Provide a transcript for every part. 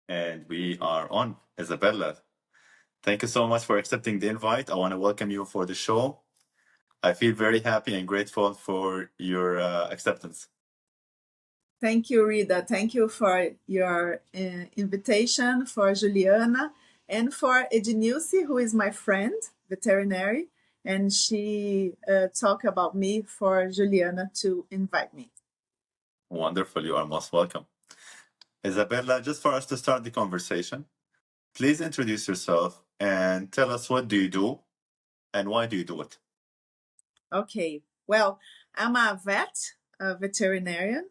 And we are on. Isabella, thank you so much for accepting the invite. I want to welcome you for the show. I feel very happy and grateful for your acceptance. Thank you, Rita. Thank you for your invitation, for Juliana, and for Ednilce, who is my friend, veterinarian, and she talked about me for Juliana to invite me. Wonderful. You are most welcome. Isabella, just for us to start the conversation, please introduce yourself and tell us what do you do and why do you do it? Okay. Well, I'm a veterinarian,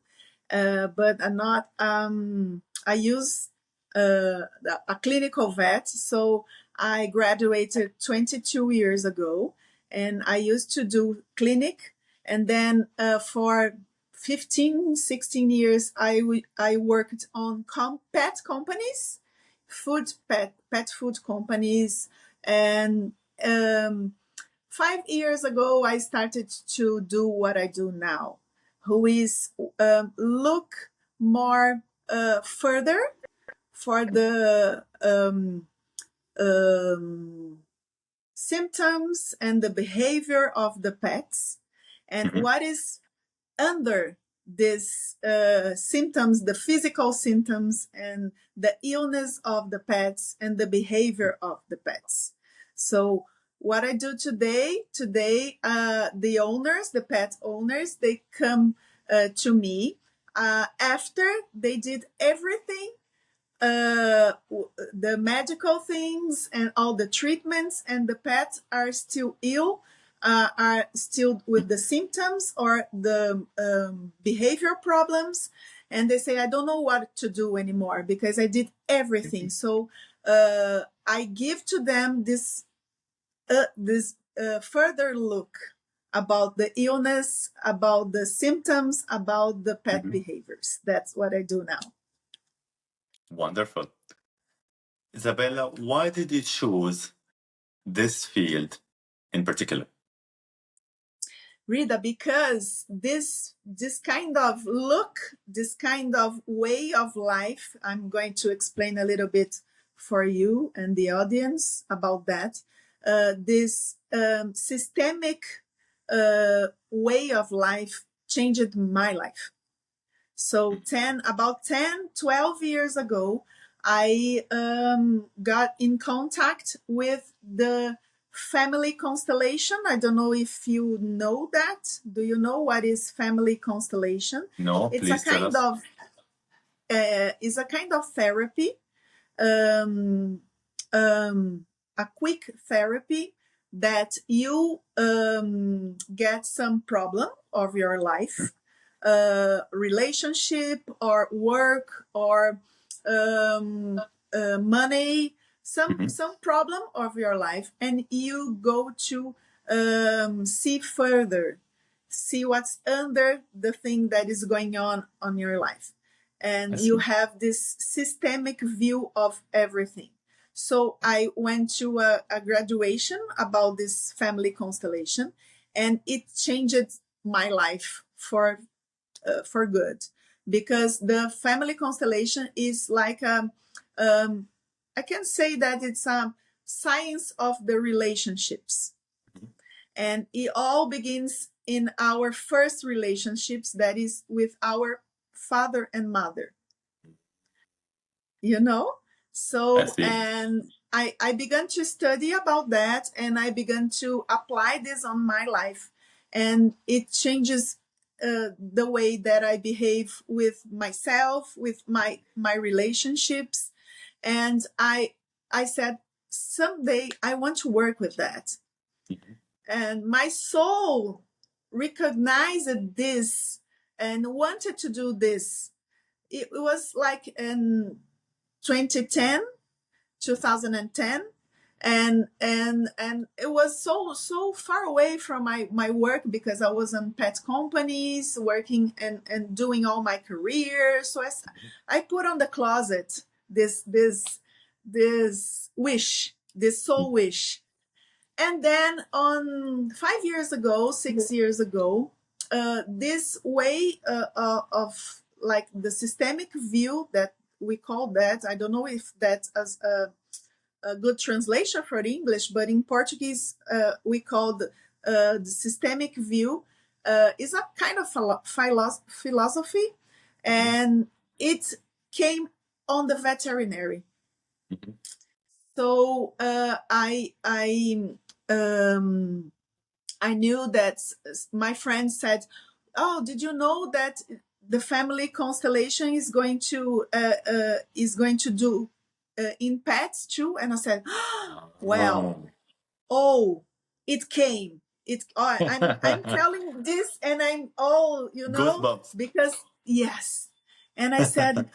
but I'm not. I use a clinical vet. So I graduated 22 years ago, and I used to do clinic, and then for 15, 16 years, I worked on pet companies, pet food companies, and 5 years ago, I started to do what I do now, who is look more further for the symptoms and the behavior of the pets, and what is under these symptoms, the physical symptoms and the illness of the pets and the behavior of the pets. So what I do today, the pet owners, they come to me after they did everything, the medical things and all the treatments, and the pets are still ill, are still with the symptoms or the behavior problems, and they say, I don't know what to do anymore because I did everything. So I give to them this further look about the illness, about the symptoms, about the pet behaviors. That's what I do now. Wonderful. Isabella, why did you choose this field in particular? Rita, because this kind of look, this kind of way of life, I'm going to explain a little bit for you and the audience about that. This systemic way of life changed my life. So about 10, 12 years ago, I got in contact with the family constellation. I don't know if you know that. Do you know what is family constellation? No, It's please tell us. It's a kind of therapy, a quick therapy that you get some problem of your life, relationship or work or money, some problem of your life, and you go to see further, see what's under the thing that is going on your life, and you have this systemic view of everything. So I went to a graduation about this family constellation, and it changed my life for good, because the family constellation is like I can say that it's a science of the relationships, and it all begins in our first relationships, that is with our father and mother, so and I began to study about that, and I began to apply this on my life, and it changes the way that I behave with myself, with my relationships. And I said, someday I want to work with that. And my soul recognized this and wanted to do this. It was like in 2010, and it was so far away from my work, because I was in pet companies working and doing all my career. So I put on the closet this wish this soul wish. And then on 5 years ago, 6 years ago, this way of like the systemic view that we call that, I don't know if that's a good translation for English, but in Portuguese we call the systemic view, is a kind of philosophy, and it came on the veterinary. So I knew that my friend said, "Oh, did you know that the family constellation is going to do in pets too?" And I said, "Well, it came. I'm telling this, and I'm Goosebumps. because yes." And I said,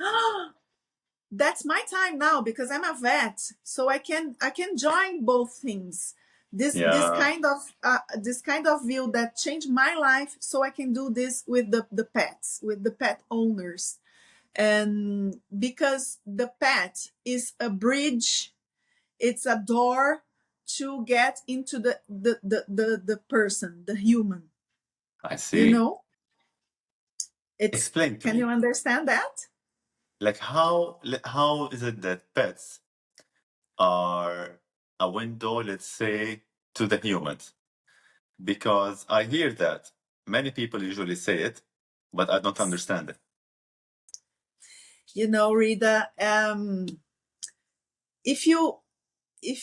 that's my time now because I'm a vet, so I can join both things. This kind of view that changed my life, so I can do this with the pets, with the pet owners, and because the pet is a bridge, it's a door to get into the person, the human. I see. Explain to Can me. you understand that? Like how is it that pets are a window, let's say, to the humans? Because I hear that many people usually say it, but I don't understand it. Rita, if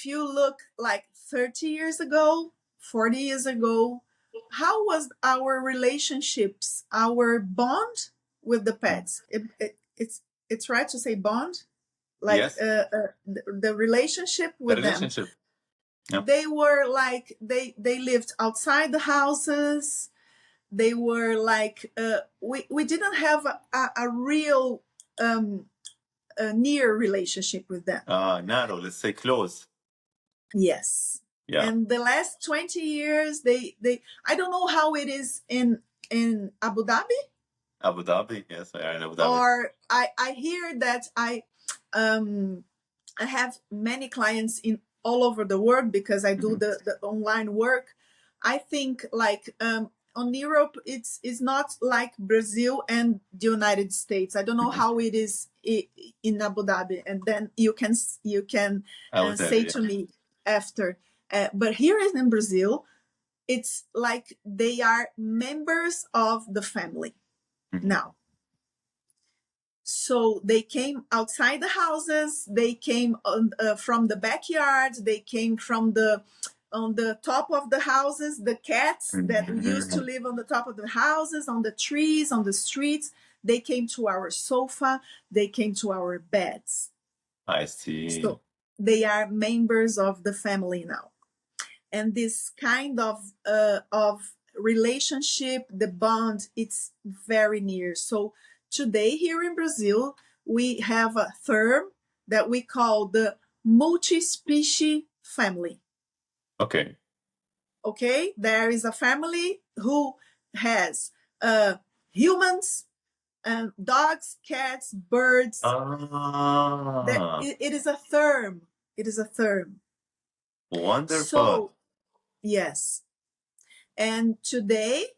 you look like 30 years ago, 40 years ago, how was our relationships, our bond with the pets? It's right to say bond, like Yes, the relationship the with them. relationship. Yeah. They were like they lived outside the houses. They were like we didn't have a real a near relationship with them. Narrow, let's say close. Yes. Yeah. And the last 20 years, they I don't know how it is in Abu Dhabi. Abu Dhabi, yes, I are in Abu Dhabi. Or I hear that I have many clients in all over the world because I do the online work. I think like on Europe, it's not like Brazil and the United States. I don't know how it is in Abu Dhabi, and then you can say to me after. But here in Brazil, it's like they are members of the family now. So they came outside the houses. They came from the backyard. They came from on the top of the houses. The cats that used to live on the top of the houses, on the trees, on the streets. They came to our sofa. They came to our beds. I see. So they are members of the family now. And this kind of relationship, the bond, it's very near. So today here in Brazil, we have a term that we call the multi-species family. Okay. Okay, there is a family who has humans, dogs, cats, birds. It is a term. It is a term. Wonderful. So, yes. And today,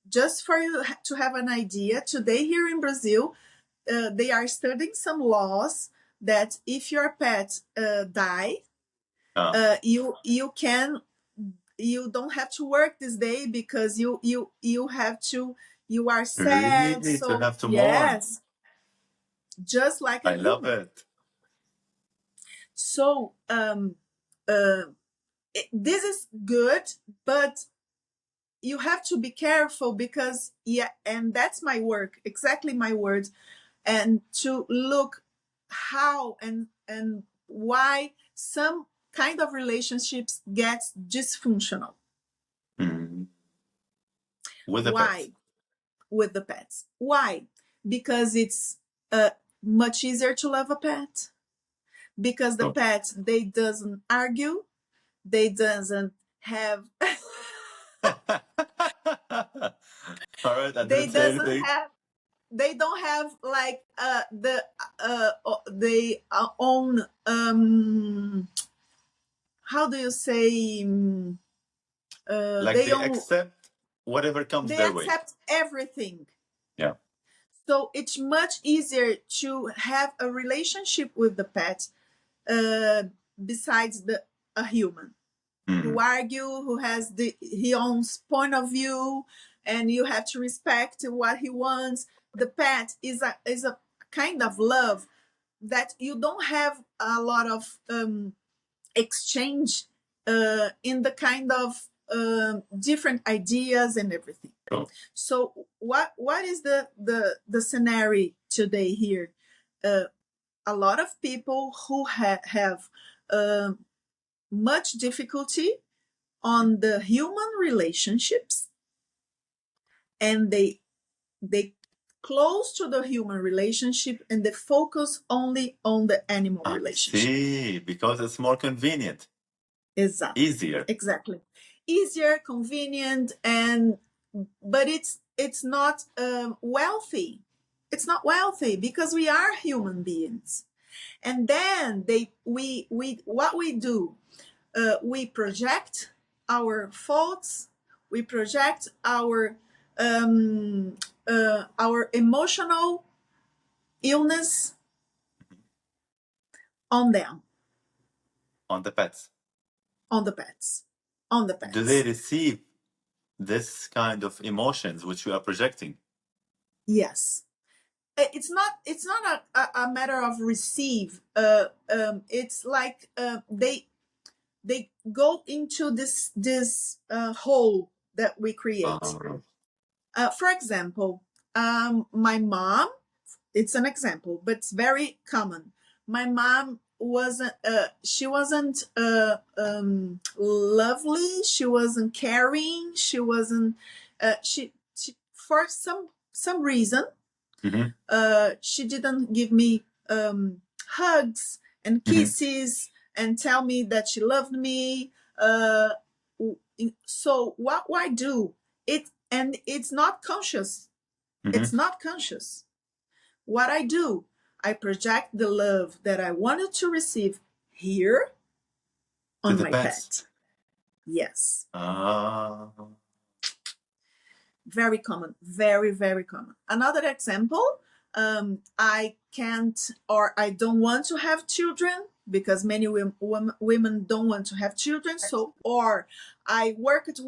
just for you to have an idea, today here in Brazil, they are studying some laws that if your pet die, you don't have to work this day because you are sad. Really? So To have to yes, just like a I love human. it. So this is good, but you have to be careful because and that's my work, exactly my words, and to look how and why some kind of relationships get dysfunctional. With the pets. With the pets. Why? Because it's much easier to love a pet. Because the pet, they doesn't argue, they doesn't have All right, I they didn't say doesn't anything. have they don't have like they own how do you say Like they they own, accept whatever comes they their way. accept everything. Yeah. So it's much easier to have a relationship with the pet besides a human who argue, who has his own point of view, and you have to respect what he wants. The pet is a kind of love that you don't have a lot of exchange in the kind of different ideas and everything. Oh. So what is the scenario today here? A lot of people who have much difficulty on the human relationships, and they close to the human relationship and they focus only on the animal I relationship. see, because it's more convenient. Exactly. Easier. Exactly. Easier, convenient, but it's not wealthy. It's not wealthy because we are human beings. And then we what we do, we project our faults, we project our emotional illness on them, On the pets. on the pets, on the Do they pets. receive this kind of emotions which we are projecting? Yes. It's not a matter of receive. It's like they go into this hole that we create. For example, my mom, it's an example, but it's very common. My mom wasn't she wasn't lovely, she wasn't caring, she wasn't she for some reason she didn't give me hugs and kisses and tell me that she loved me. So what I do, and it's not conscious. It's not conscious. What I do, I project the love that I wanted to receive here on my pet. Yes. Very common. Very, very common. Another example, I can't or I don't want to have children because many women don't want to have children. So, or I work it.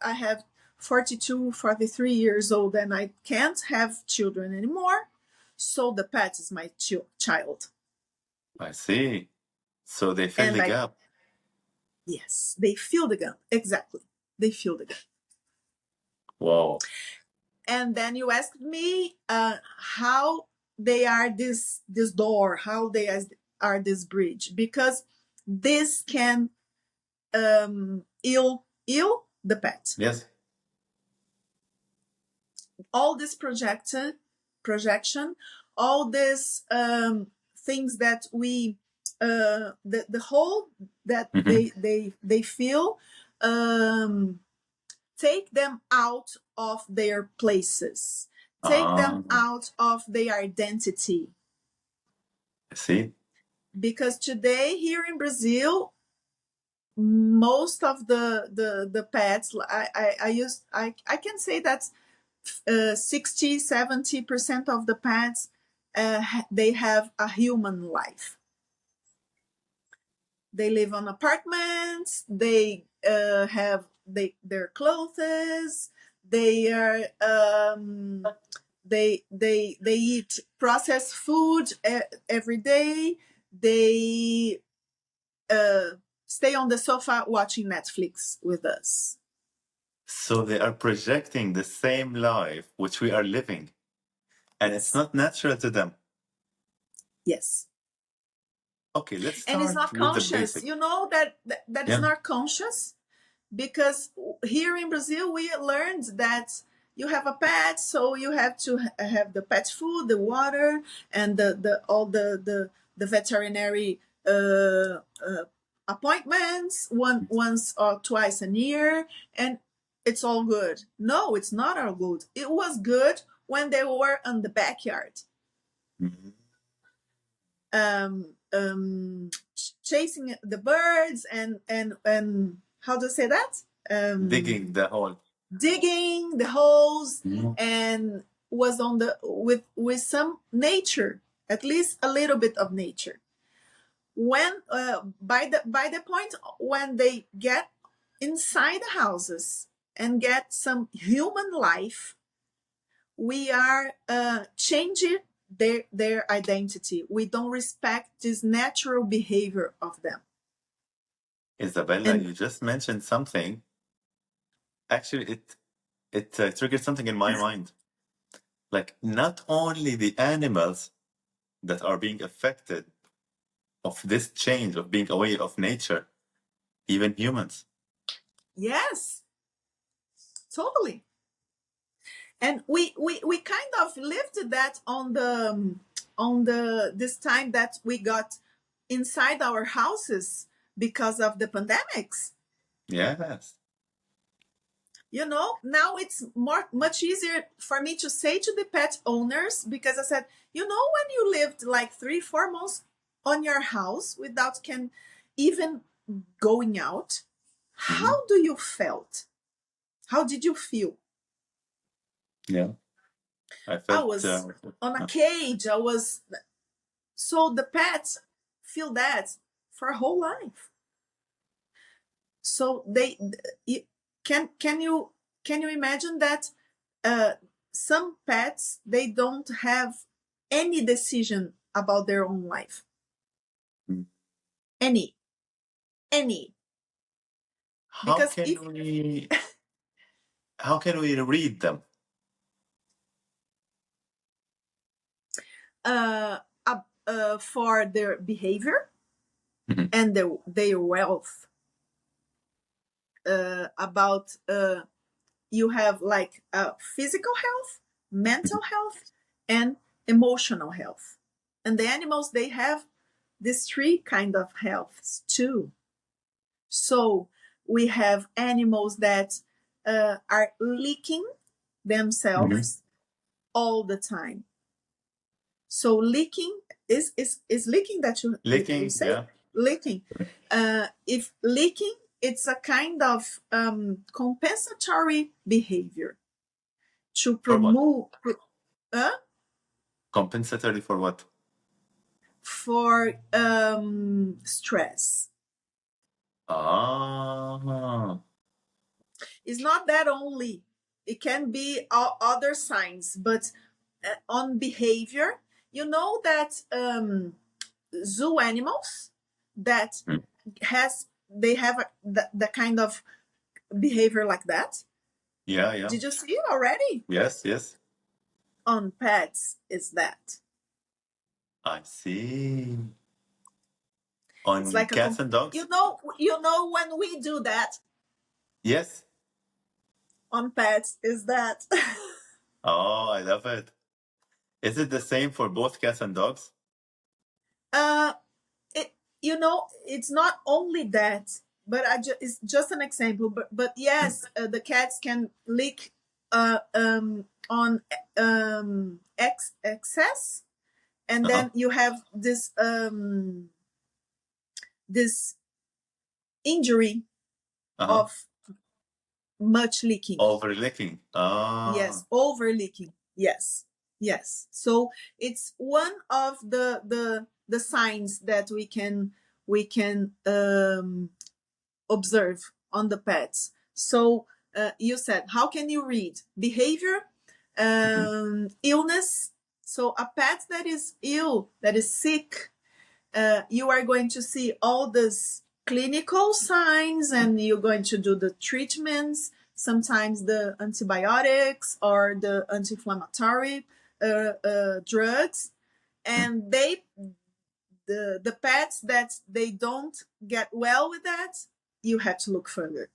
I have 42, 43 years old and I can't have children anymore. So the pet is my child. I see. So they fill the gap. Yes, they fill the gap. Exactly. They fill the gap. Wow. And then you asked me how they are this door, how they are this bridge, because this can ill the pet. Yes. All this projection, all this things that we the hole that they feel, take them out of their places, take them out of their identity. See? Because today here in Brazil, most of the pets, I can say that 60-70% of the pets they have a human life. They live on apartments, they have their clothes, they are they eat processed food every day, they stay on the sofa watching Netflix with us. So they are projecting the same life which we are living, and it's not natural to them. Yes. Okay, let's start and it's not with conscious. the basic. You know that is not conscious, because here in Brazil we learned that you have a pet, so you have to have the pet food, the water, and the veterinary appointments once or twice a year, and it's all good. No, it's not all good. It was good when they were in the backyard, chasing the birds and how to say that? Digging the hole. Digging the holes, and was on the with some nature, at least a little bit of nature. When by the point when they get inside the houses and get some human life, we are changing their identity. We don't respect this natural behavior of them. Isabella, you just mentioned something. Actually, it triggered something in my mind. Like, not only the animals that are being affected of this change of being away of nature, even humans. Yes, totally. And we kind of lived that on the this time that we got inside our houses because of the pandemics. Yes. Now it's much easier for me to say to the pet owners, because I said, when you lived like 3-4 months on your house without even going out, how do you felt? How did you feel? Yeah. I was on a cage. So the pets feel that for a whole life. So can you imagine that some pets, they don't have any decision about their own life. Any. How can we read them? For their behavior and their wealth. About you have like physical health, mental health, and emotional health. And the animals, they have these 3 kind of healths too. So we have animals that are licking themselves all the time. So licking is licking that you say? Yeah. Licking. If licking, it's a kind of compensatory behavior to promote. Compensatory for what? For stress. It's not that only. It can be other signs, but on behavior, that zoo animals that they have the kind of behavior like that. Yeah. Did you see it already? Yes. On pets, is that. I see. On it's like cats and dogs? You know when we do that. Yes. On pets, is that. Oh, I love it. Is it the same for both cats and dogs? It's not only that, but it's just an example. But yes, the cats can lick on excess, and then you have this injury of much licking. Over licking. Yes, over licking. Yes. So it's one of the signs that we can observe on the pets. So you said, how can you read behavior, illness? So a pet that is ill, that is sick, you are going to see all these clinical signs, and you're going to do the treatments, sometimes the antibiotics or the anti-inflammatory drugs. And the pets that they don't get well with that, you have to look further.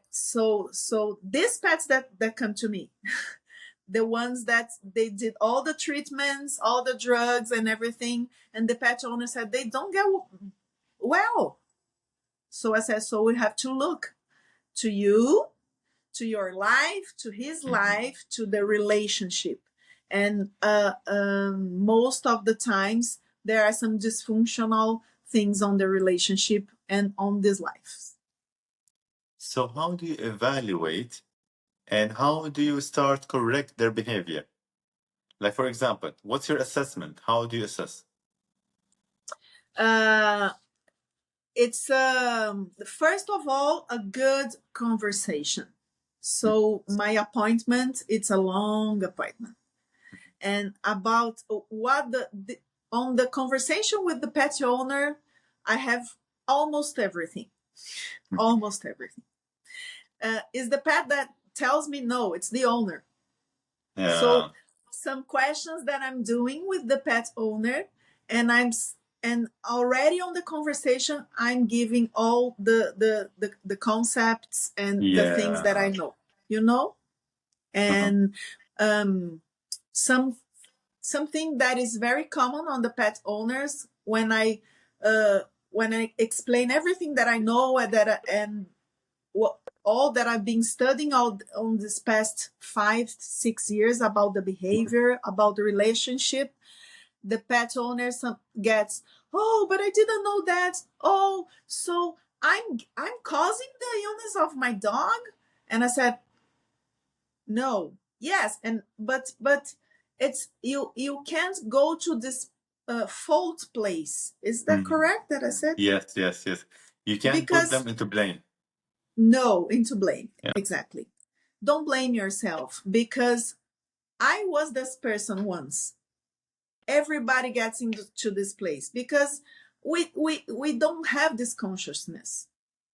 So these pets that come to me, the ones that they did all the treatments, all the drugs and everything, and the pet owner said they don't get well. So I said, so we have to look to you to your life, to his life, to the relationship. And most of the times there are some dysfunctional things on the relationship and on this life. So how do you evaluate and how do you start correct their behavior? Like, for example, what's your assessment? How do you assess? It's first of all a good conversation. So my appointment, it's a long appointment, and about what on the conversation with the pet owner, I have almost everything. Almost everything. Is the pet that tells me no, it's the owner. Yeah. So some questions that I'm doing with the pet owner, and already on the conversation, I'm giving all the concepts and the things that I know, and something that is very common on the pet owners when I explain everything that I know and all that I've been studying on this past 5-6 years about the behavior, about the relationship, the pet owner gets, oh, but I didn't know that. Oh, so I'm causing the illness of my dog? And I said, no, yes, but it's you can't go to this fault place. Is that correct that I said? Yes. You can't put them into blame. No, into blame. Yeah. Exactly. Don't blame yourself, because I was this person once. Everybody gets into this place because we don't have this consciousness.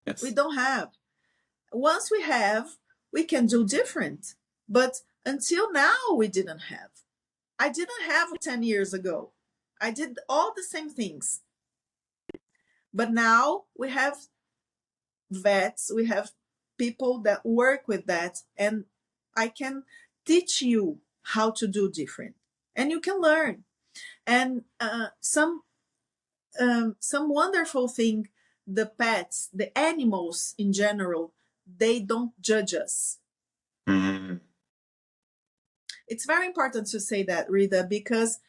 Yes. We don't have. Once we have, we can do different. But until now, we didn't have. I didn't have 10 years ago. I did all the same things. But now we have vets, we have people that work with that, and I can teach you how to do different, and you can learn. And some wonderful thing, the pets, the animals in general, they don't judge us. It's very important to say that, Rita, because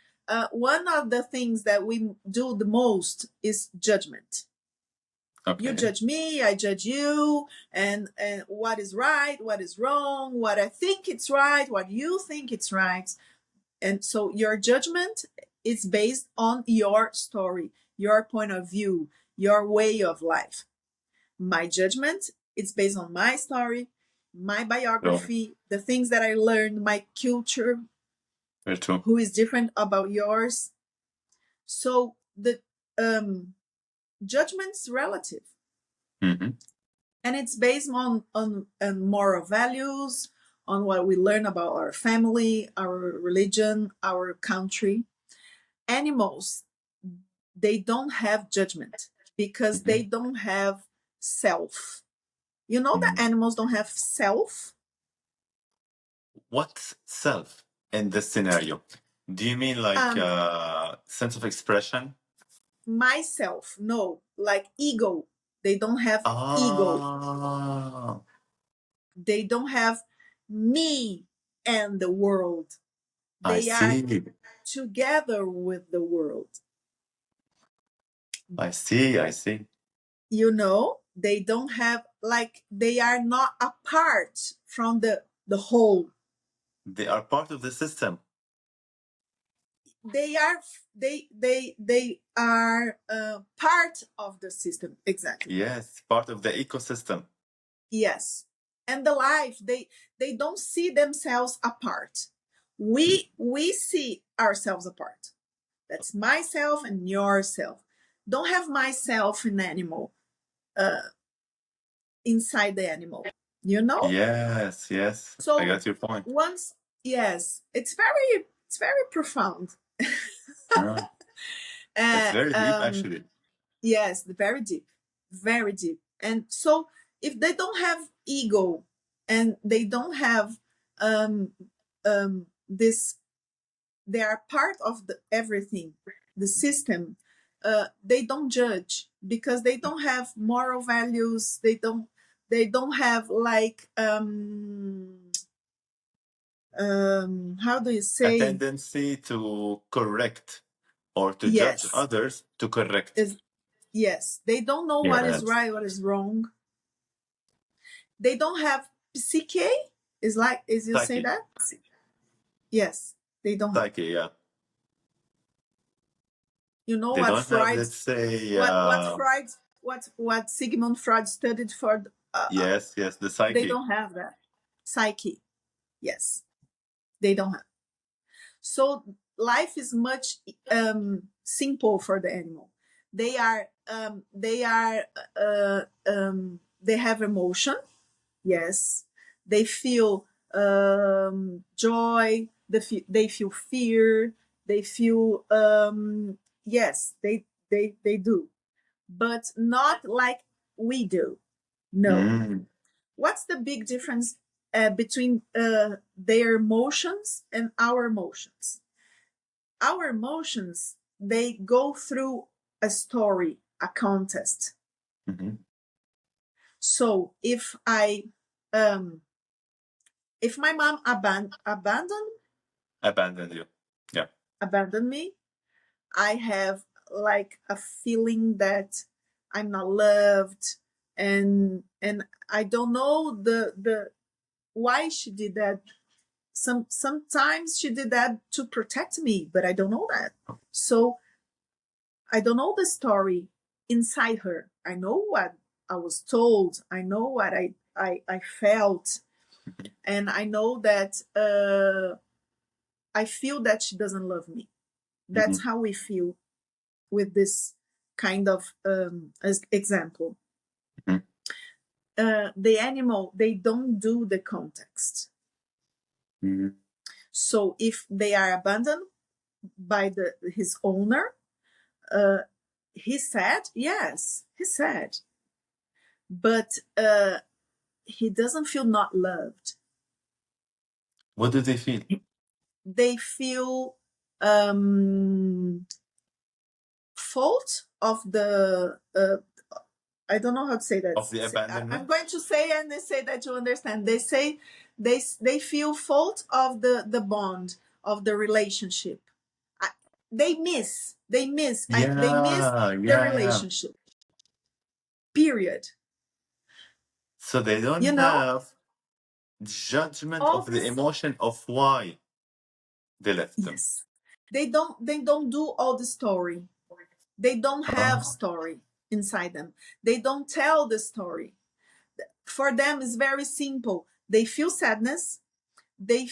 one of the things that we do the most is judgment. Okay. You judge me, I judge you, and what is right, what is wrong, what I think it's right, what you think it's right. And so your judgment is based on your story, your point of view, your way of life. My judgment is based on my story, my biography, the things that I learned, my culture, who is different about yours. So the judgment's relative. Mm-hmm. And it's based on moral values, on what we learn about our family, our religion, our country. Animals, they don't have judgment because they don't have self. You know that animals don't have self? What's self in this scenario? Do you mean like sense of expression? Myself, no, like ego. They don't have ego. They don't have me and the world. They are together with the world. I see. You know, they don't have, like, they are not apart from the whole. They are part of the system. They are part of the system. Exactly. Yes, part of the ecosystem. Yes. And the life, they don't see themselves apart. We see ourselves apart. That's myself and yourself. Don't have myself in animal inside the animal. You know? Yes. So I got your point. Yes, it's very profound. It's very deep, actually. Yes, very deep, very deep. And so if they don't have ego and they don't have this, they are part of everything, the system. They don't judge because they don't have moral values. They don't They don't have like how do you A say? tendency to correct or to judge Yes, others to correct. yes. They don't know what is Yes. right, what is wrong. They don't have psyche. Is you say Psyche. that? Yes, they don't have. Psyche, yeah. You know They what don't have, Freud, let's say, what Freud, what Sigmund Freud studied for? yes, the They psyche. don't have that psyche. Yes, they don't have. So life is much simple for the animal. They have emotion. Yes, they feel joy. They feel fear. They feel yes, they do, but not like we do. No. Mm. What's the big difference between their emotions and our emotions? Our emotions, they go through a story, a contest. Mm-hmm. So if my mom Abandoned you. Yeah. abandoned me, I have like a feeling that I'm not loved, and I don't know the why she did that. Sometimes she did that to protect me, but I don't know that. So I don't know the story inside her. I know what I was told. I know what I felt, and I know that I feel that she doesn't love me. Mm-hmm. That's how we feel with this kind of example. Mm-hmm. The animal, they don't do the context. Mm-hmm. So if they are abandoned by his owner, he's sad. Yes, he's sad, but he doesn't feel not loved. What do they feel? They feel fault of the I don't know how to say that. Of the I'm abandonment? going to say, and they say that you understand. They say they feel fault of the bond of the relationship. I, they miss. They miss the Yeah. relationship. Period. So they don't You know have judgment all of the this. emotion of why they left them. Yes, they don't do all the story. They don't have Ah, story inside them. They don't tell the story. For them, it's very simple. They feel sadness. They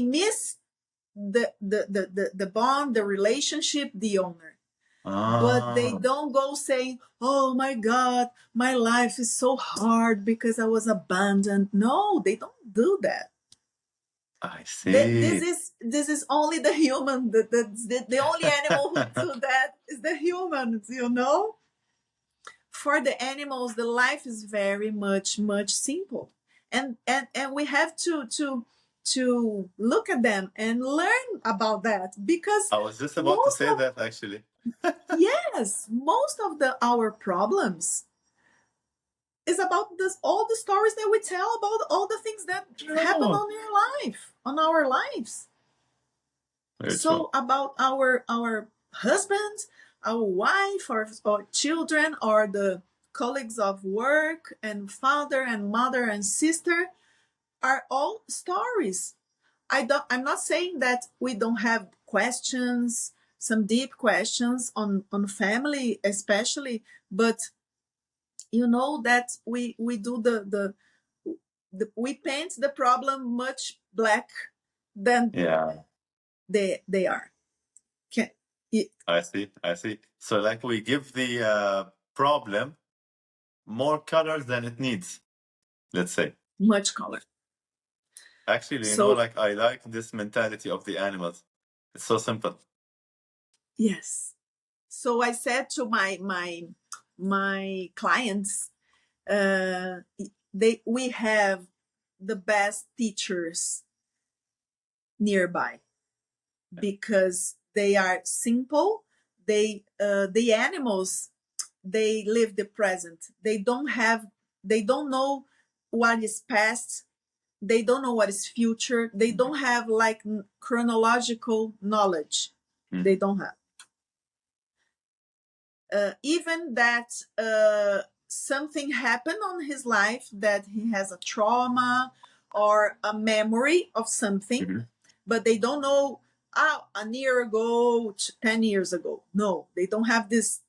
miss the bond, the relationship, the owner. But they ah, don't go saying, "Oh my God, my life is so hard because I was abandoned." No, they don't do that. I This see. is only the human. The only animal who do that is the humans. For the animals, the life is very much simple, and we have to look at them and learn about that, because I was just about to most say of that actually. yes, most of our problems is about this, all the stories that we tell about all the things that happen True. on our lives. Very true. So about our husbands, our wife, or children, or the colleagues of work, and father and mother and sister, are all stories. I'm not saying that we don't have questions, some deep questions on family especially, but you know that we do we paint the problem much black than Yeah, they are. Can it, I see. I see. So, like, we give the problem more colors than it needs, let's say. much color. Actually, So like, I like this mentality of the animals. It's so simple. yes. So I said to my clients, we have the best teachers nearby, because they are simple. The animals, they live the present. They don't have They don't know what is past. They don't know what is future. They don't have like chronological knowledge. They don't have. Even that something happened on his life, that he has a trauma or a memory of something, but they don't know a year ago, 10 years ago. No, they don't have this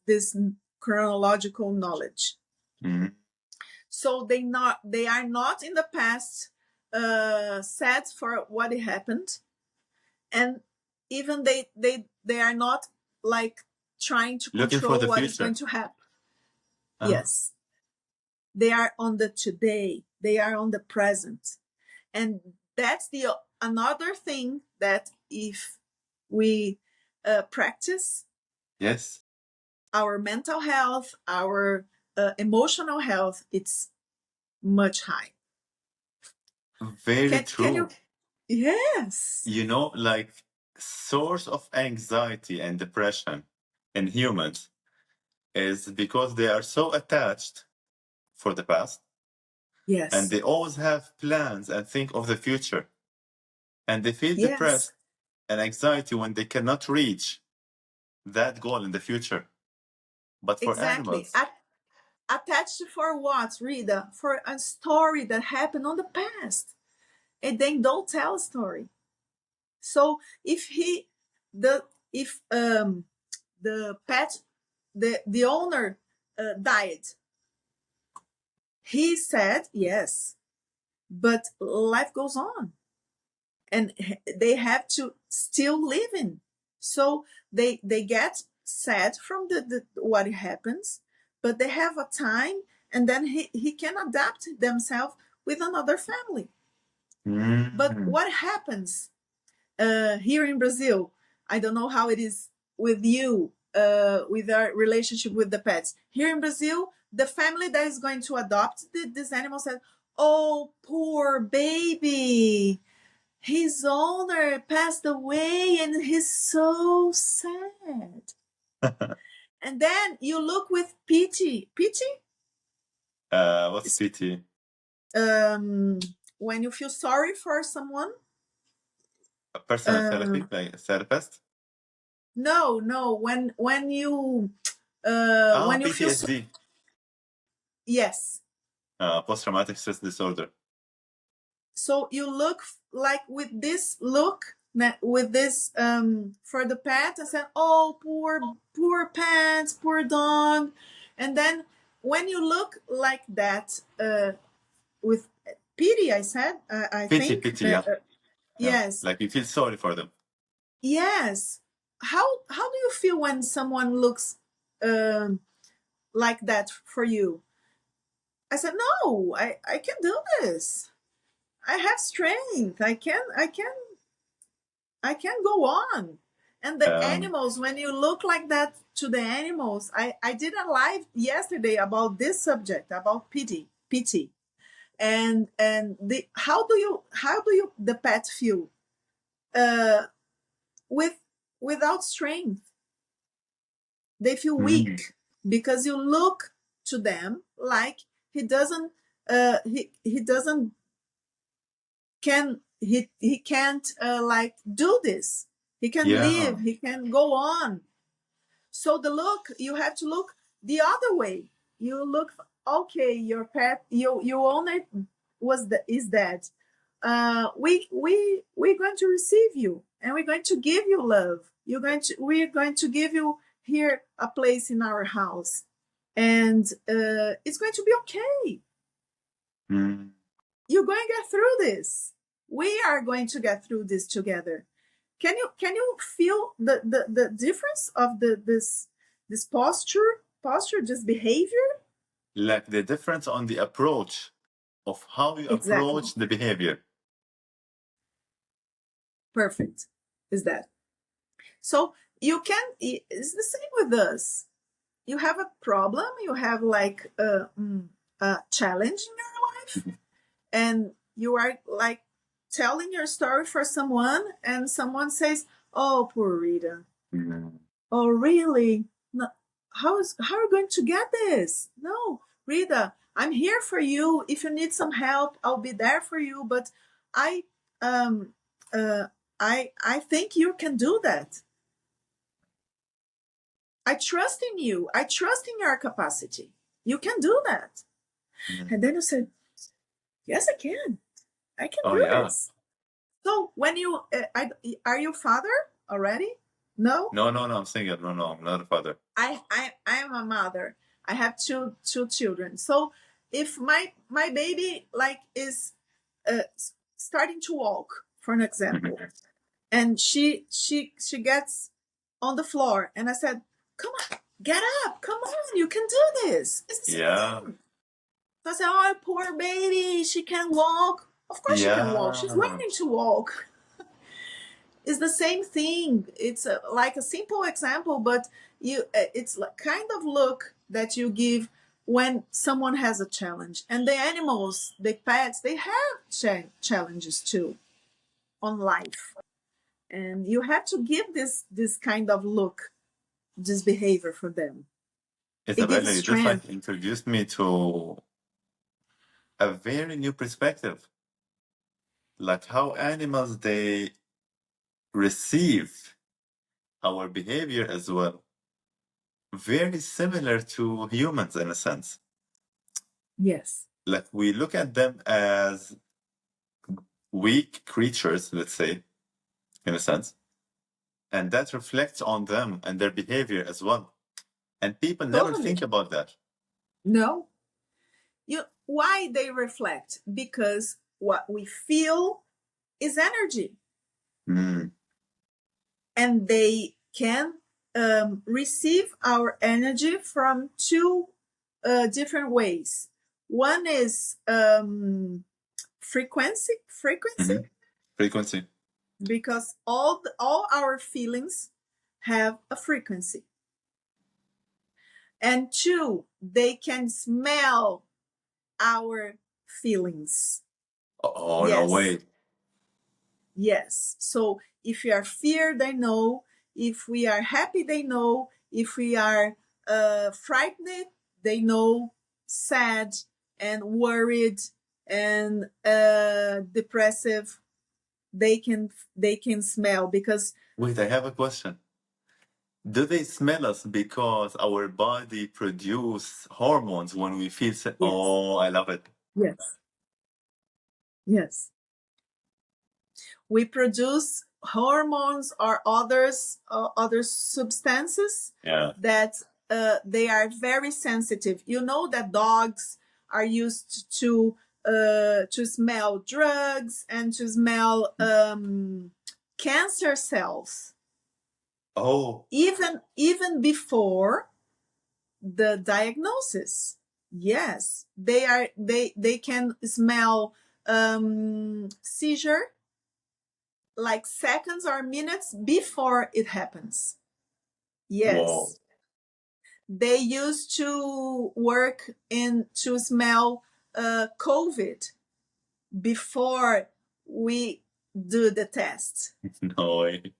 chronological knowledge. So they are not in the past sad for what happened, and even they are not like trying to control what is going to happen. Yes, they are on the today. They are on the present, and that's the another thing that if we practice, yes, our mental health, our emotional health, it's much high. Very true. Can you? Yes. You know, like source of anxiety and depression in humans is because they are so attached for the past. Yes. And they always have plans and think of the future. And they feel depressed and anxiety when they cannot reach that goal in the future. But for animals, attached for what, Rita? For a story that happened on the past, and they don't tell a story. So if the pet, the owner died, he said yes, but life goes on, and they have to still living. So they get sad from the what happens, but they have a time, and then he can adapt themselves with another family. But what happens here in Brazil? I don't know how it is with you, with our relationship with the pets. Here in Brazil, the family that is going to adopt this animal said, "Oh, poor baby, his owner passed away and he's so sad." And then you look with pity. Pity? what's pity? When you feel sorry for someone. A personal therapy, like a therapist? No. When you PTSD. feel yes. Post-traumatic stress disorder. So you look like with this look, with this for the pet, and said, "Oh, poor pet, poor dog," and then when you look like that with pity, I said, I think pity, yeah. Yes, like you feel sorry for them. Yes. How do you feel when someone looks like that for you? I said, "No, I can do this. I have strength. I can go on." And the animals, when you look like that to the animals, I did a live yesterday about this subject, about pity, and how do you the pet feel without strength? They feel weak because you look to them like he doesn't he can't like do this. He can live, he can go on. So you have to look the other way. You look, okay, your pet, your owner is dead. We're going to receive you, and we're going to give you love. We're going to give you here a place in our house, and it's going to be okay. You're going to get through this. We are going to get through this together. Can you feel the difference of this posture, this behavior? Like the difference on the approach of how you approach the behavior. Perfect. Is that? So you can, it's the same with us. You have a problem, you have like a challenge in your life, and you are like telling your story for someone, and someone says, "Oh, poor Rita. Oh, really? No, how are you going to get this? No, Rita, I'm here for you. If you need some help, I'll be there for you. But I um I think you can do that. I trust in you. I trust in your capacity. You can do that. Mhm. And then you said, yes, I can. I can Oh, do yeah. this. So when you are you father already? No. No, no, no, I'm single. No, no, I'm not a father. I am a mother. I have two children. So if my baby like is starting to walk, for an example, Mhm. and she gets on the floor, and I said, "Come on, get up! Come on, you can do this." It's the same Yeah. thing. So I said, "Oh, poor baby, she can walk. Of course she can walk. She's Yeah. learning to walk." It's the same thing. It's like a simple example, but it's like kind of look that you give when someone has a challenge. And the animals, the pets, they have challenges too on life, and you have to give this kind of look, this behavior for them. It gives Isabella, you just like strength. introduced me to a very new perspective, like how animals they receive our behavior as well. Very similar to humans in a sense. Yes, Like we look at them as weak creatures, let's say, in a sense, and that reflects on them and their behavior as well. And people never totally. think about that. No, you why they reflect, because what we feel is energy, Mm. and they can receive our energy from two different ways. One is frequency, Mhm. Frequency. because all our feelings have a frequency. And two, they can smell our feelings. Oh, no Yes, way. yes. So if we are fear, they know. If we are happy, they know. If we are frightened, they know. Sad and worried and depressive, they can smell, because Wait, I have a question. Do they smell us because our body produce hormones when we feel sad? yes, Oh, I love it. yes, yes, we produce hormones or other substances Yeah. that they are very sensitive. You know that dogs are used to smell drugs and to smell cancer cells, Oh, even before the diagnosis. Yes, they can smell seizure like seconds or minutes before it happens. whoa. Yes. They used to work in to smell COVID before we do the test. No way.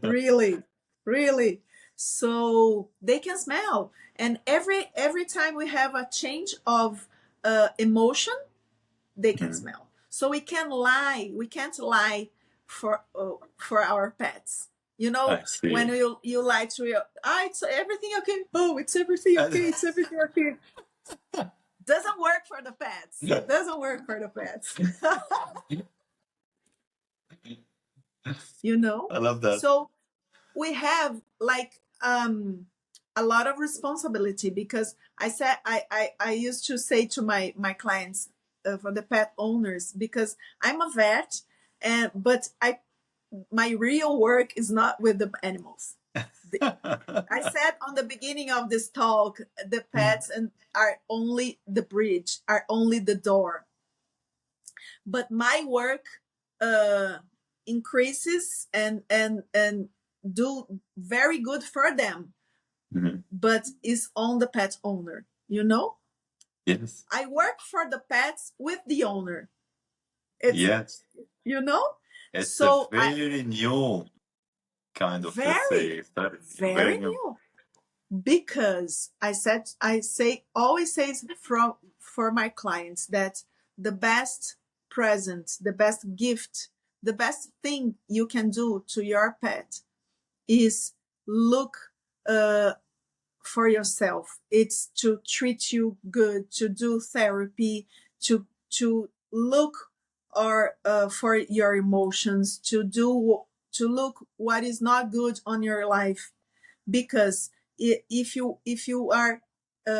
Really, really. So they can smell, and every time we have a change of emotion, they can Mhm. smell. So we can lie. We can't lie for our pets. You know, I when see. you lie to your, it's everything okay. Oh, it's everything okay. It's everything okay. Doesn't work for the pets. Doesn't work for the pets. You know. I love that. So we have like a lot of responsibility, because I used to say to my clients, for the pet owners, because I'm a vet, and but my real work is not with the animals. I said on the beginning of this talk, the pets and are only the bridge, are only the door, but my work uh, increases and do very good for them, Mhm. but is on the pet owner. You know, Yes. I work for the pets with the owner. It's Yes. you know, It's a so I very new kind of, let's very say, study. Very very new. new, because I say always says from for my clients that the best present, the best gift, the best thing you can do to your pet is look for yourself. It's to treat you good, to do therapy, to look or for your emotions, to look what is not good on your life. Because if you are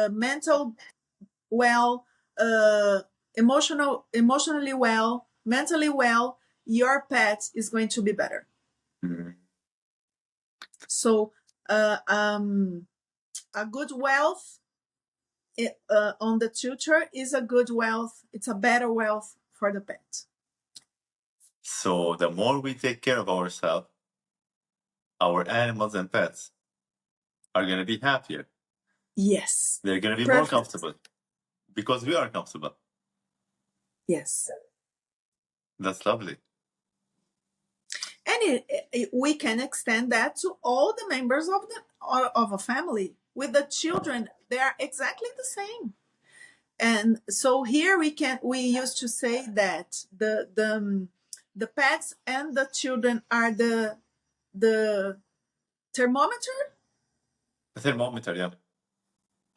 mental well, emotionally well, mentally well, your pet is going to be better. Mhm. So a good wealth on the future is a good wealth. It's a better wealth for the pet. So the more we take care of ourselves, our animals and pets are going to be happier. Yes. They're going to be more Perfect. comfortable because we are comfortable. Yes. That's lovely. And we can extend that to all the members of a family. With the children, they are exactly the same. And so here we used to say that the pets and the children are the thermometer A thermometer, yeah.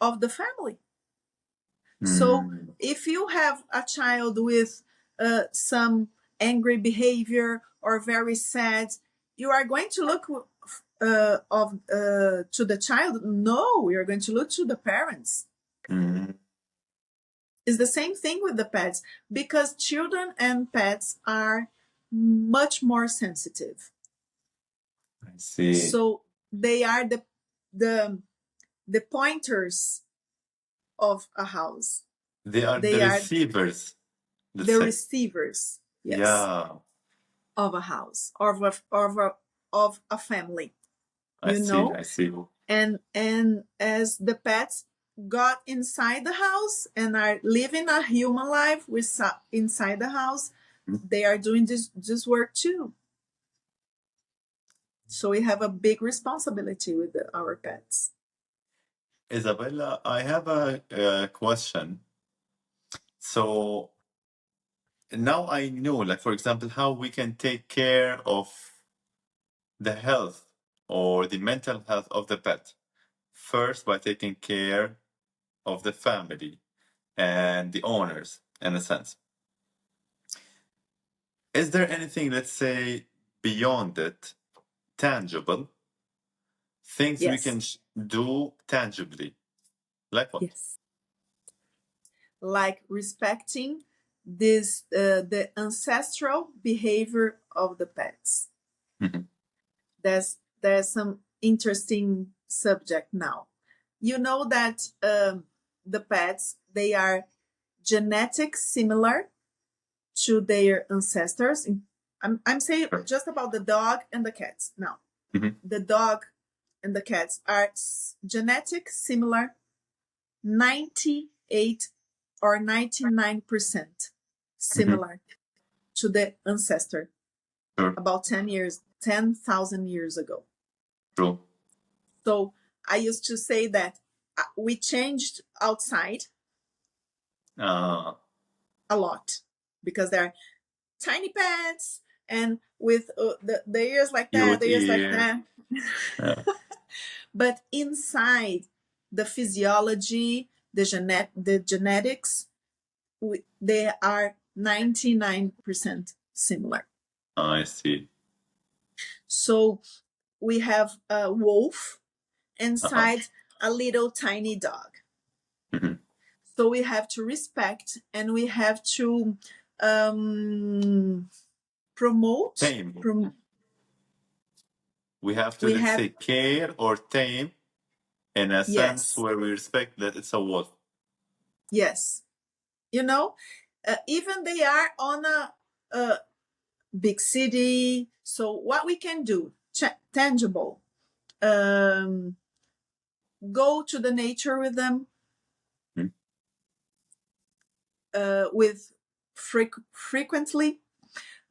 of the family. So if you have a child with some angry behavior or very sad, you are going to look to the child. No, you're going to look to the parents. Mm. It's the same thing with the pets, because children and pets are much more sensitive. I see. So they are the pointers of a house. They are They the are receivers. the receivers, yes, Yeah, of a house or of a family. I see. I see. And as the pets got inside the house and are living a human life inside the house, they are doing this work too. So we have a big responsibility with our pets. Isabella, I have a question. So now I know, like, for example, how we can take care of the health or the mental health of the pet. First, by taking care of the family and the owners, in a sense. Is there anything, let's say, beyond it, tangible, things we can Yes. do tangibly? Like what? Yes. Like respecting this the ancestral behavior of the pets. Mhm. There's some interesting subject now. You know that the pets, they are genetic similar to their ancestors. I'm saying Sure. just about the dog and the cats now. Mhm. The dog and the cats are genetic similar 98 or 99% similar to the ancestor Sure. about 10,000 years ago. True. So I used to say that we changed outside Uh, a lot because they're tiny pets and with the ears like that, cute the ears like ears. that. Yeah. But inside the physiology, the genetics, they are 99% similar. I see. So we have a wolf Uh-huh. inside a little tiny dog. Mhm. So we have to respect and we have to promote. Tame. We have to, We let's have, say, care or tame in a sense yes, where we respect that it's a wolf. yes. You know, even they are on a big city. So what we can do, tangible, go to the nature with them, Mhm. with frequently.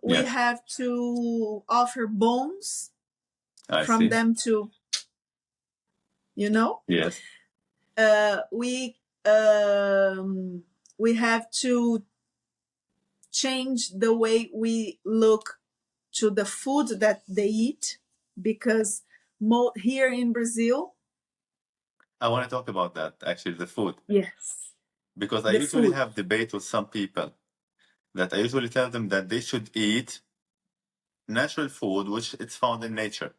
We Yes, have to offer bones I from see. them to, you know, Yes. we we have to change the way we look to the food that they eat, because here in Brazil, I want to talk about that, actually, the food. yes, Because I the usually food. have debate with some people that I usually tell them that they should eat natural food, which it's found in nature,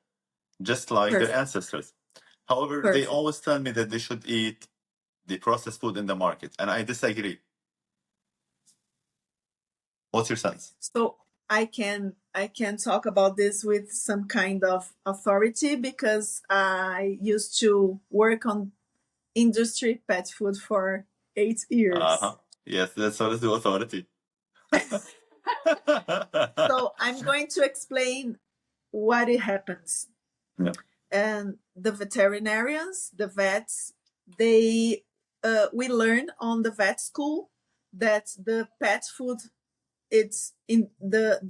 just like their Perfect. ancestors. However, they Perfect. always tell me that they should eat the processed food in the market, and I disagree. What's your sense? So I can talk about this with some kind of authority, because I used to work on industry pet food for 8 years. Yes, that's what is the authority. So I'm going to explain what it happens. Yeah. And the veterinarians, the vets, they we learn on the vet school that the pet food, it's in the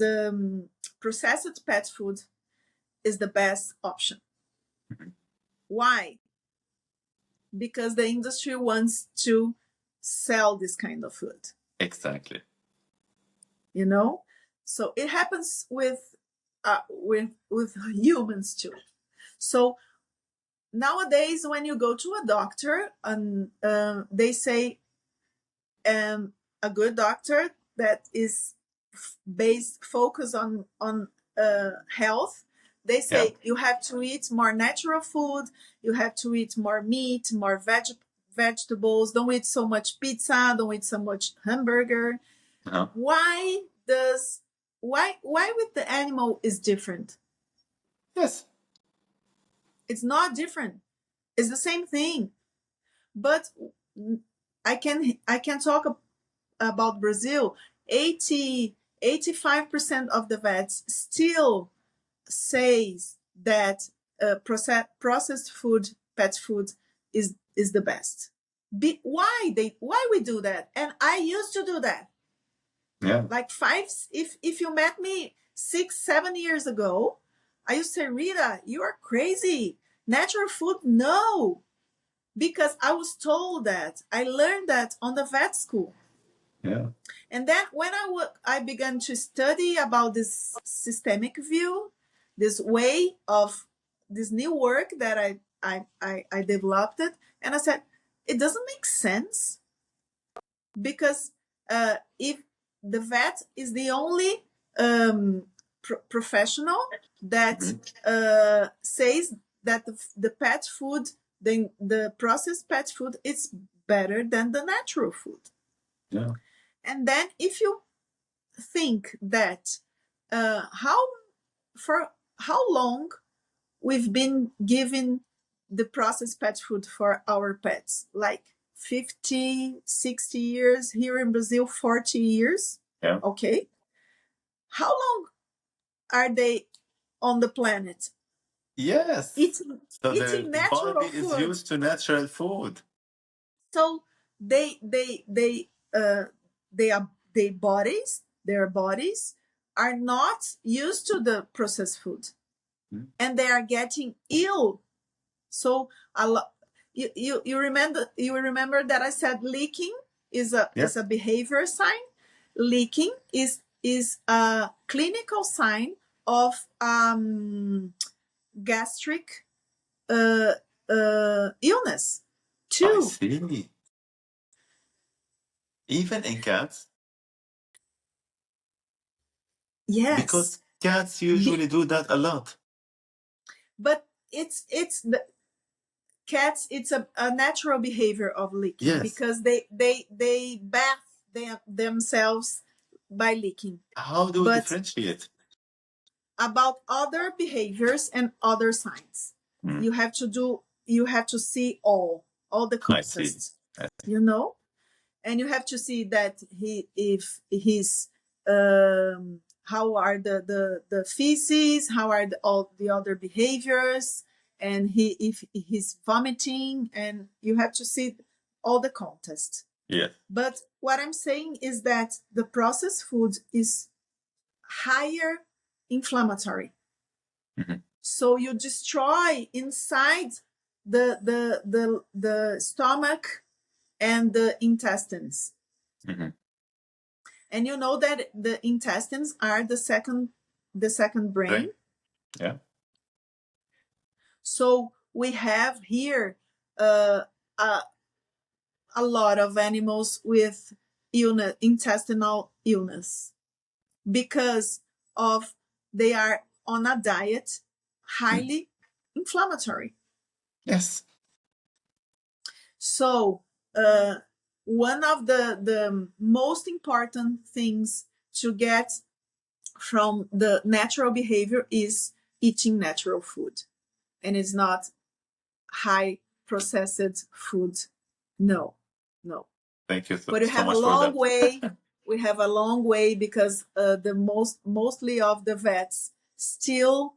processed pet food is the best option. Why? Because the industry wants to sell this kind of food. Exactly. You know, so it happens with humans too. So nowadays, when you go to a doctor and they say, a good doctor that is focused on health, they say you have to eat more natural food, you have to eat more meat, more vegetables, don't eat so much pizza, don't eat so much hamburger. Why with the animal is different? Yes. It's not different. It's the same thing. But I can talk about Brazil. 85% of the vets still says that processed food, pet food, is the best. Why we do that? And I used to do that. Yeah. Like if you met me 6-7 years ago, I used to say, Rita, you are crazy. Natural food, no. Because I was told that. I learned that on the vet school. Yeah. And then when I began to study about this systemic view, this way of this new work that I developed it, and I said, it doesn't make sense, because if the vet is the only professional that says that the pet food, the processed pet food, is better than the natural food. Yeah. And then if you think that for how long we've been giving the processed pet food for our pets, like 50, 60 years, here in Brazil 40 years. Yeah. Okay, how long are they on the planet? Yes. Eating the natural body food. is used to natural food. So their bodies are not used to the processed food, and they are getting ill. So you remember that I said leaking is a behavior sign. Leaking is a clinical sign of gastric illness too. I see. Even in cats? Yes. Because cats usually do that a lot. But it's the cats, it's a natural behavior of leaking. Yes. Because they bath themselves by leaking. How do we differentiate? About other behaviors and other signs. You have to see all the context. You know? And you have to see that if he's how are the feces, how are all the other behaviors, and if he's vomiting, and you have to see all the context. Yeah. But what I'm saying is that the processed food is higher inflammatory. So you destroy inside the stomach and the intestines. Mm-hmm. And you know that the intestines are the second brain. Right. Yeah. So we have here a lot of animals with illness, intestinal illness, because of they are on a diet highly inflammatory. Yes. So one of the most important things to get from the natural behavior is eating natural food, and it's not high processed food. No. Thank you But we so have a much for long that. way. We have a long way, because mostly of the vets still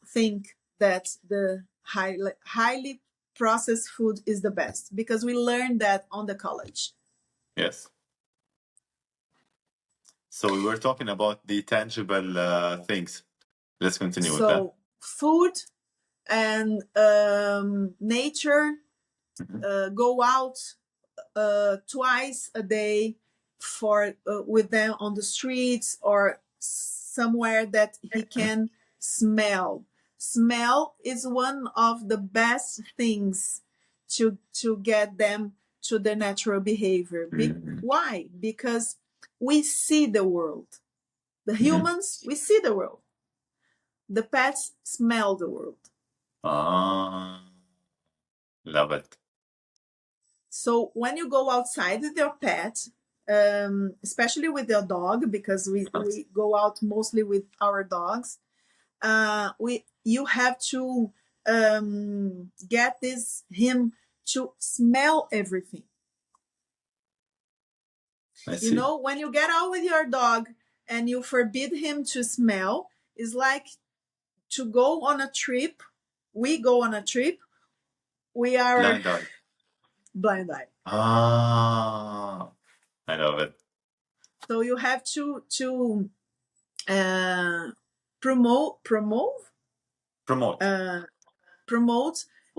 think that the highly processed food is the best, because we learned that on the college. Yes. So we were talking about the tangible things. Let's continue with that. So food and nature, go out twice a day for with them on the streets or somewhere that he can smell. Smell is one of the best things to get them to the natural behavior. Why? Because we see the world. The humans, we see the world. The pets smell the world. Love it. So when you go outside with your pet, especially with your dog, because we go out mostly with our dogs, you have to get him to smell everything. You know, when you get out with your dog and you forbid him to smell, it's like to go on a trip. We go on a trip. We are blind eye. Blind eye. I love it. So you have to promote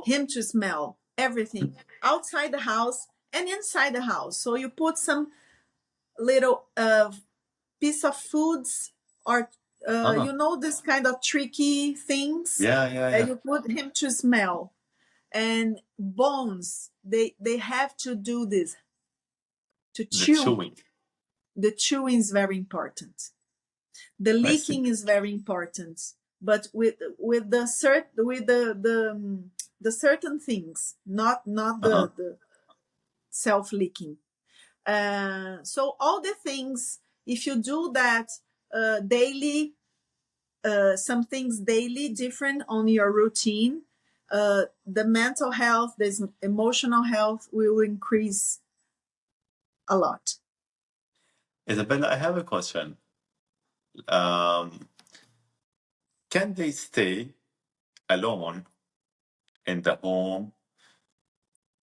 him to smell everything outside the house and inside the house. So you put some little piece of foods, or you know, this kind of tricky things. Yeah. You put him to smell. And bones, they have to do this, to chew. The chewing is very important. The licking is very important, but with the certain things, not the self licking. So all the things, if you do that daily, some things daily different on your routine, the mental health, the emotional health will increase a lot. Isabella, I have a question. Can they stay alone in the home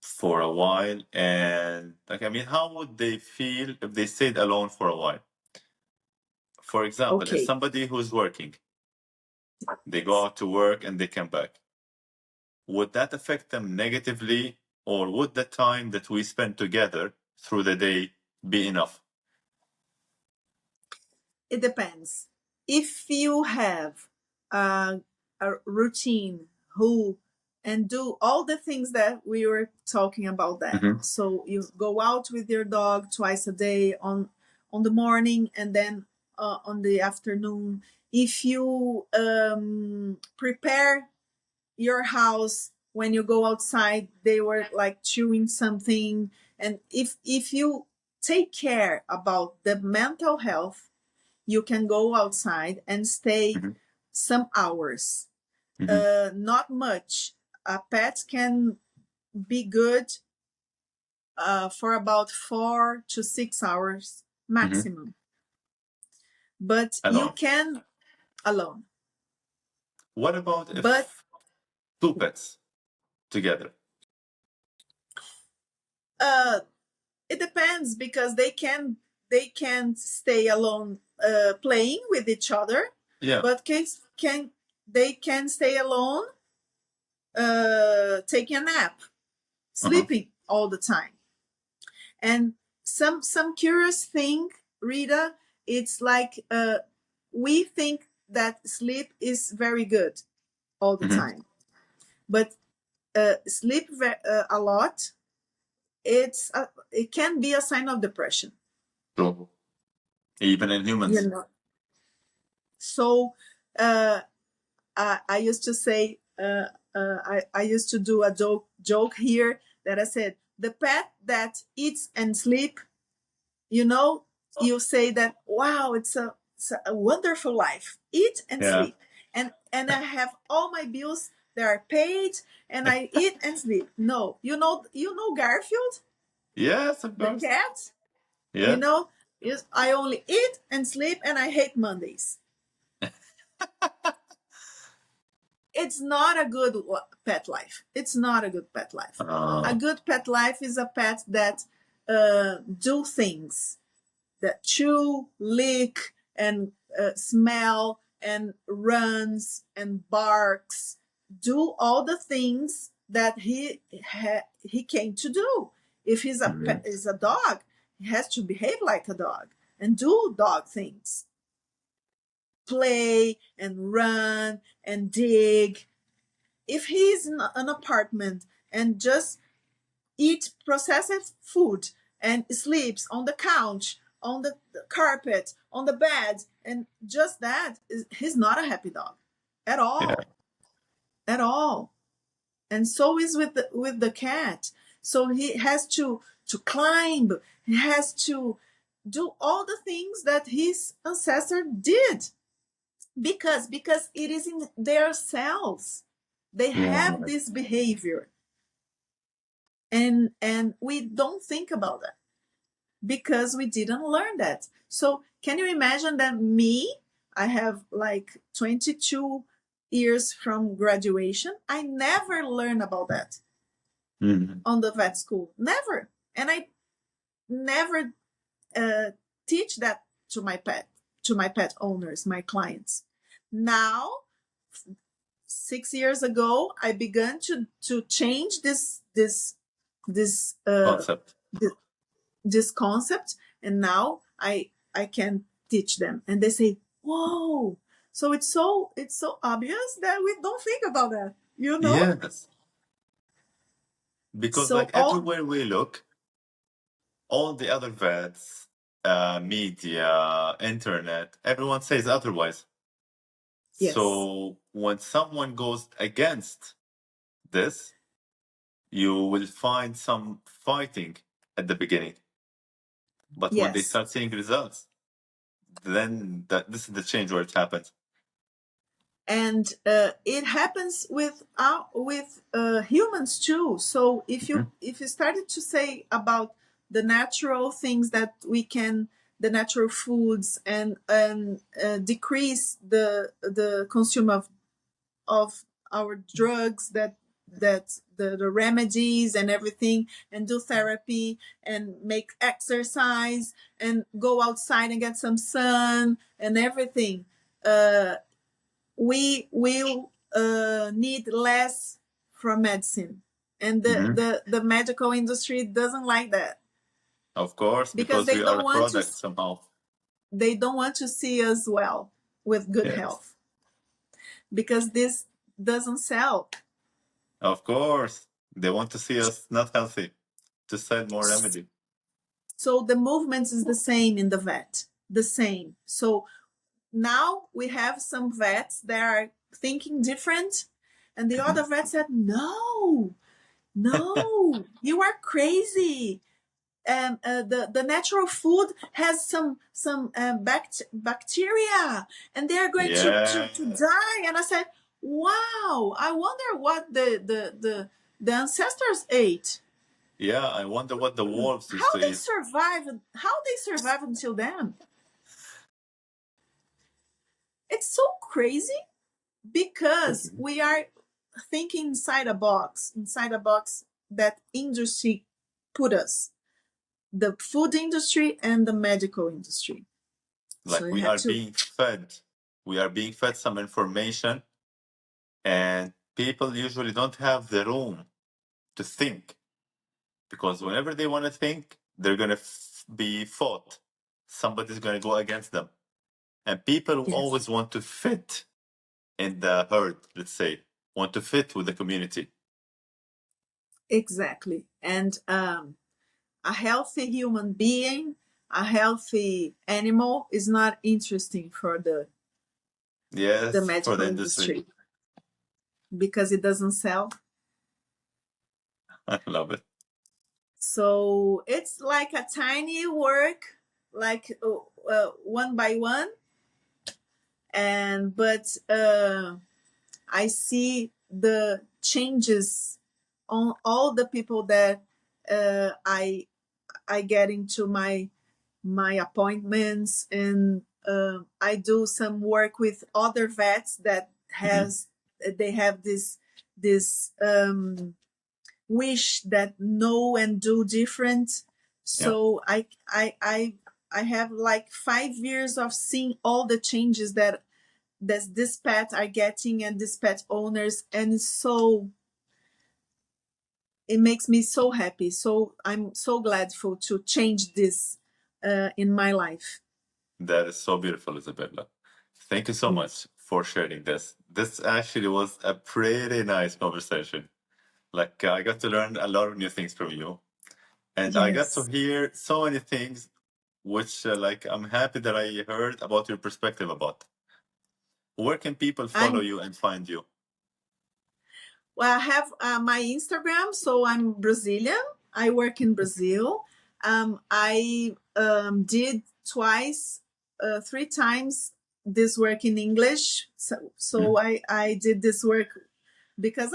for a while? And how would they feel if they stayed alone for a while? For example, if somebody who's working, they go out to work and they come back, would that affect them negatively, or would the time that we spend together through the day be enough? It depends. If you have a routine and do all the things that we were talking about, that so you go out with your dog twice a day, on the morning and then on the afternoon. If you prepare your house when you go outside, they were like chewing something, and if you take care about the mental health, you can go outside and stay some hours. Not much. A pet can be good for about 4 to 6 hours maximum. But alone. You can alone. What about if two pets together? It depends, because they can stay alone playing with each other. Yeah. But they can stay alone taking a nap, sleeping all the time. And some curious thing, Rita. It's like we think that sleep is very good all the time, but sleep a lot, it can be a sign of depression. True. Even in humans. So I used to say, I used to do a joke here that I said, the pet that eats and sleep, you say that, wow, it's a wonderful life, eat and sleep, and I have all my bills that are paid, and I eat and sleep. No, you know Garfield, Yes, of the course. cat. Yeah. I only eat and sleep, and I hate Mondays. It's not a good pet life. It's not a good pet life. A good pet life is a pet that do things, that chew, lick, and smell, and runs and barks, do all the things that he came to do. If he's is a dog, he has to behave like a dog and do dog things, play and run and dig. If he's in an apartment and just eat processed food and sleeps on the couch, on the carpet, on the bed, and just that, he's not a happy dog at all. At all. And so is with the cat. So he has to climb, he has to do all the things that his ancestor did, because it is in their cells. They have this behavior, and we don't think about that because we didn't learn that. So can you imagine that me, I have like 22 years from graduation, I never learned about that on the vet school, never. And I never teach that to my pet owners, my clients. Now 6 years ago, I began to change this Concept. this concept, and now I can teach them, and they say, "Whoa!" So it's so obvious that we don't think about that, Yes. Because So everywhere we look, all the other vets, media, internet, everyone says otherwise. Yes. So when someone goes against this, you will find some fighting at the beginning. But when they start seeing results, then this is the change where it happens. And it happens with humans too. So if you started to say about the natural things that we can, the natural foods, and decrease the consume of our drugs, that the remedies and everything, and do therapy and make exercise and go outside and get some sun and everything, we will need less from medicine, and the medical industry doesn't like that. Of course, because because we are a product somehow. They don't want to see us well with good health, because this doesn't sell. Of course, they want to see us not healthy, to sell more remedy. So the movement is the same in the vet, the same. So now we have some vets that are thinking different, and the other vets said, no, you are crazy. The natural food has some bacteria, and they are going to die. And I said, wow, I wonder what the ancestors ate. Yeah, I wonder what the wolves used How to they eat. survive until then. It's so crazy, because we are thinking inside a box that industry put us, the food industry and the medical industry. Like, we are being fed some information, and people usually don't have the room to think, because whenever they want to think, they're going to be fought. Somebody's going to go against them. And people Yes. always want to fit in the herd, let's say, want to fit with the community. Exactly. And a healthy human being, a healthy animal is not interesting for the Yes, for medical the industry. industry because it doesn't sell. I love it. So it's like a tiny work, like one by one. But I see the changes on all the people that I get into my appointments, and I do some work with other vets that they have this wish that know and do different. So I have like 5 years of seeing all the changes that this pet are getting and this pet owners, and so it makes me so happy. So I'm so gladful to change this in my life. That is so beautiful, Isabella. Thank you so much for sharing this. This actually was a pretty nice conversation. Like, I got to learn a lot of new things from you. And I got to Yes. hear so many things, which, like, I'm happy that I heard about your perspective about. Where can people follow I'm you and find you? Well, I have my Instagram, so I'm Brazilian. I work in Brazil. I did twice, 3 times this work in English. So I did this work because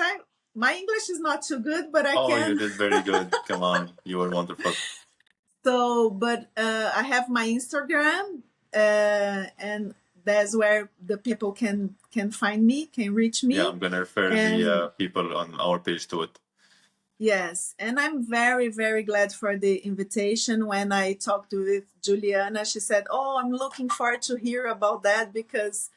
my English is not too good, but I Oh, you can. did very good. Come on. You were wonderful. So, but I have my Instagram, and that's where the people can find me, can reach me. Yeah, I'm going to refer And the people on our page to it. yes, and I'm very, very glad for the invitation. When I talked with Juliana, she said, "Oh, I'm looking forward to hear about that," because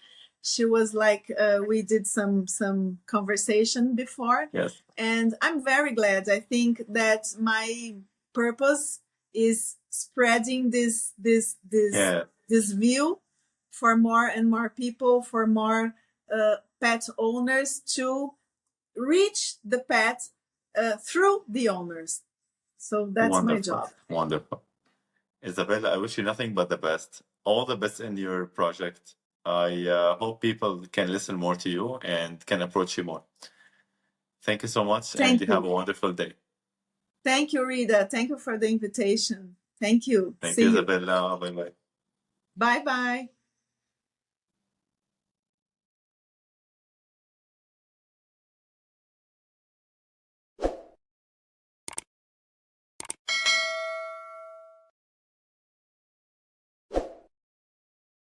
she was like, we did some conversation before, Yes. and I'm very glad. I think that my purpose is spreading Yeah. this view for more and more people, for more pet owners to reach the pet through the owners. So that's my Wonderful. job. Wonderful. Isabella, I wish you nothing but the best. All the best in your project. I hope people can listen more to you and can approach you more. Thank you so much, and Thank you have you. a wonderful day. Thank you, Rita. Thank you for the invitation. Thank you. Thank you, See you. Isabella. Bye bye. Bye bye.